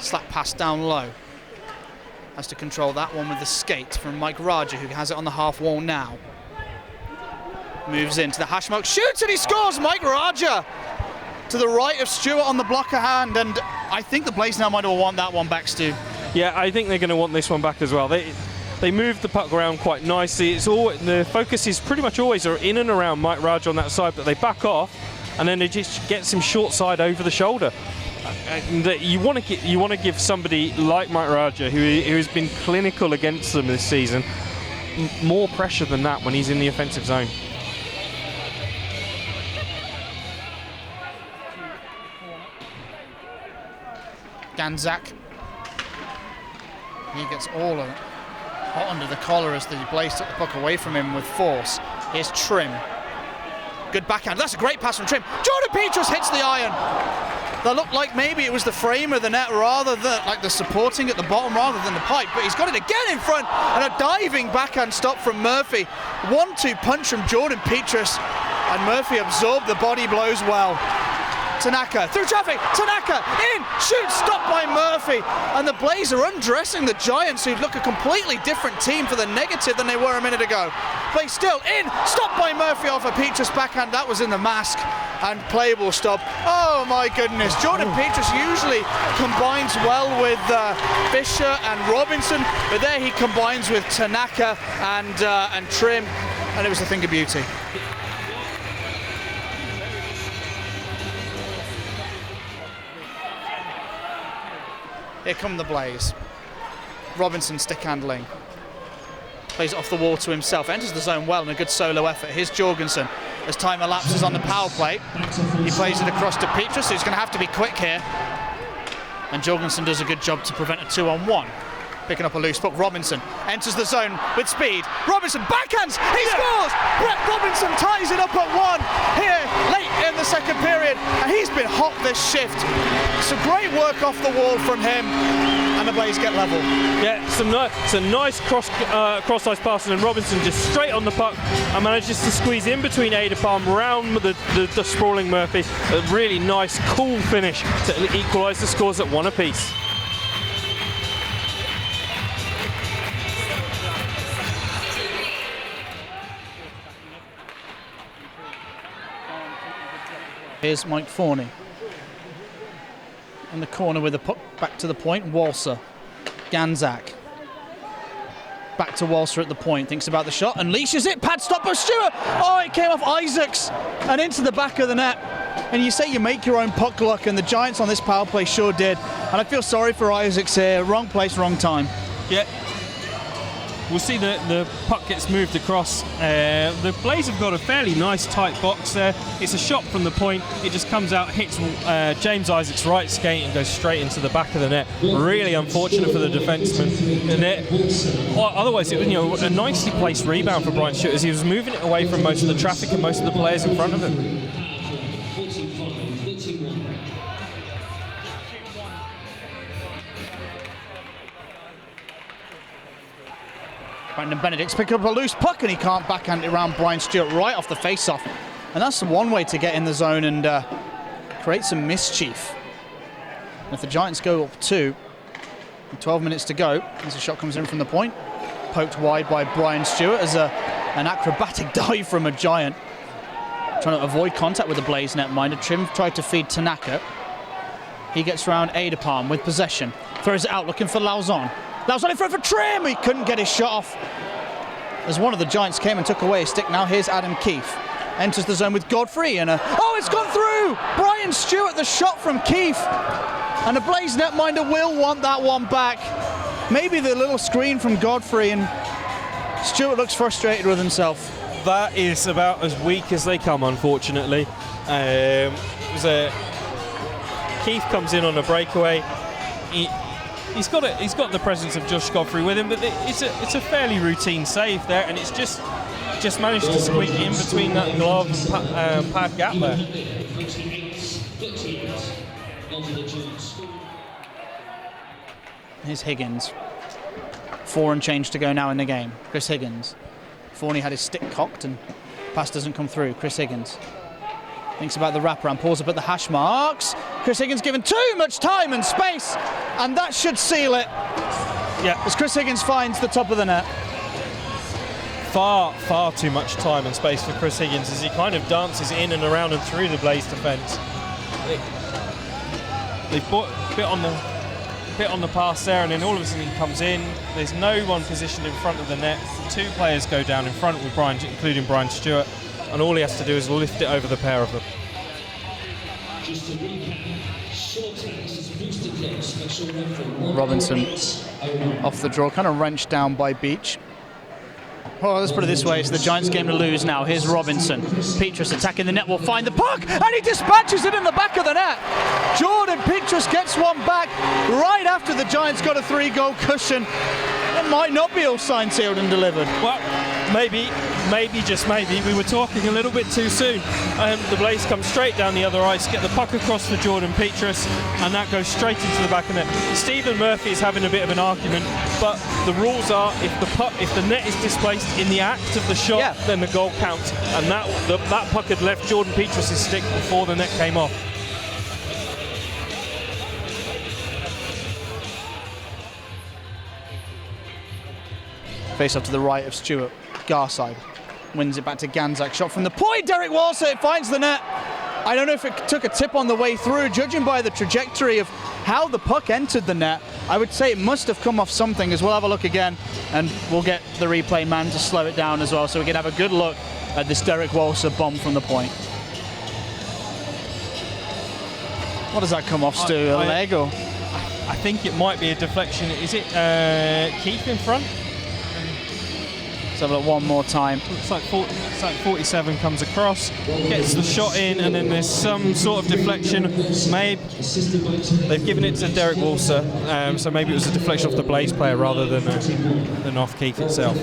Slap pass down low. Has to control that one with the skate from Mike Raja, who has it on the half wall now. Moves into the hash mark, shoots and he scores! Mike Raja to the right of Stewart on the blocker hand, and I think the Blaze now might have won that one back, Stu. Yeah, I think they're going to want this one back as well. They moved the puck around quite nicely. The focus is pretty much always in and around Mike Raja on that side, but they back off and then they just get some short side over the shoulder. And you want to give somebody like Mike Raja, who has been clinical against them this season, more pressure than that when he's in the offensive zone. Ganzak. He gets all of it. Hot under the collar as the Blaze took the puck away from him with force. Here's Trim. Good backhand. That's a great pass from Trim. Jordan Petrus hits the iron. That looked like maybe it was the frame of the net rather than like the supporting at the bottom rather than the pipe, but he's got it again in front, and a diving backhand stop from Murphy. 1-2 punch from Jordan Petrus, and Murphy absorbed the body blows well. Tanaka through traffic, Tanaka in, shoots, stopped by Murphy, and the Blaze are undressing the Giants, who look a completely different team for the negative than they were a minute ago. Play still in, stopped by Murphy off a Petrus backhand, that was in the mask, and playable stop. Oh my goodness, Jordan Petrus usually combines well with Fisher and Robinson, but there he combines with Tanaka and Trim, and it was a thing of beauty. Here come the Blaze. Robinson stick handling. Plays it off the wall to himself. Enters the zone well in a good solo effort. Here's Jorgensen as time elapses on the power play. He plays it across to Petrus, who's going to have to be quick here. And Jorgensen does a good job to prevent a 2-on-1. Picking up a loose puck. Robinson enters the zone with speed. Robinson backhands. He scores! Brett Robinson ties it up at 1 here late in the second period. And he's been hot this shift. Some great work off the wall from him. And the Blaze get level. Yeah, some nice cross-ice passing, and Robinson just straight on the puck and manages to squeeze in between Adepalm around the sprawling Murphy. A really nice, cool finish to equalise the scores at 1 apiece. Here's Mike Forney. In the corner with the puck back to the point, Walser. Ganzak. Back to Walser at the point, thinks about the shot, unleashes it, pad stop of Stewart! Oh, it came off Isaacs and into the back of the net. And you say you make your own puck luck, and the Giants on this power play sure did. And I feel sorry for Isaacs here, wrong place, wrong time. Yeah. We'll see the puck gets moved across. The Blaze have got a fairly nice tight box there. It's a shot from the point. It just comes out, hits James Isaacs' right skate and goes straight into the back of the net. Really unfortunate for the defenseman. Otherwise, it was a nicely placed rebound for Brian Stewart as he was moving it away from most of the traffic and most of the players in front of him. Brandon Benedict's picking up a loose puck and he can't backhand it around Brian Stewart right off the face-off. And that's one way to get in the zone and create some mischief. And if the Giants go up 2, 12 minutes to go, as the shot comes in from the point, poked wide by Brian Stewart as an acrobatic dive from a Giant. Trying to avoid contact with the Blaze netminder. Trim tried to feed Tanaka. He gets around Adepalm with possession. Throws it out looking for Lauzon. Lauzon in front for Trim. He couldn't get his shot off as one of the Giants came and took away his stick. Now here's Adam Keefe. Enters the zone with Godfrey and it's gone through! Brian Stewart, the shot from Keefe. And the Blaze netminder will want that one back. Maybe the little screen from Godfrey, and Stewart looks frustrated with himself. That is about as weak as they come, unfortunately. Keith comes in on a breakaway. He's got the presence of Josh Godfrey with him, but it's a fairly routine save there, and it's just managed to squeak in between that glove and pad gap there. Here's Higgins. 4 and change to go now in the game. Chris Higgins. Forney had his stick cocked and pass doesn't come through. Chris Higgins thinks about the wraparound, pulls up at the hash marks. Chris Higgins given too much time and space, and that should seal it. Yeah. As Chris Higgins finds the top of the net. Far too much time and space for Chris Higgins as he kind of dances in and around and through the Blaze defence. They've bit on the pass there, and then all of a sudden he comes in. There's no one positioned in front of the net. 2 players go down in front with Brian, including Brian Stewart, and all he has to do is lift it over the pair of them. Robinson off the draw, kind of wrenched down by Beach. Well, let's put it this way, it's the Giants' game to lose now. Here's Robinson. Petrus attacking the net, will find the puck, and he dispatches it in the back of the net. Jordan Petrus gets one back right after the Giants got a 3-goal cushion. It might not be all signed, sealed and delivered. Well, maybe, just maybe, we were talking a little bit too soon. The Blaze come straight down the other ice, get the puck across for Jordan Petrus, and that goes straight into the back of the net. Stephen Murphy is having a bit of an argument, but the rules are if the net is displaced in the act of the shot, then the goal counts, and that puck had left Jordan Petrus' stick before the net came off. Face up to the right of Stewart. Garside wins it back to Ganzak. Shot from the point. Derek Walser, it finds the net. I don't know if it took a tip on the way through. Judging by the trajectory of how the puck entered the net, I would say it must have come off something, as we'll have a look again, and we'll get the replay man to slow it down as well, so we can have a good look at this Derek Walser bomb from the point. What does that come off, Stu? A leg or? I think it might be a deflection. Is it Keith in front? Let's have a look one more time. Looks like 47 comes across, gets the shot in, and then there's some sort of deflection. Maybe they've given it to Derek Walser, so maybe it was a deflection off the Blaze player rather than off Keith itself.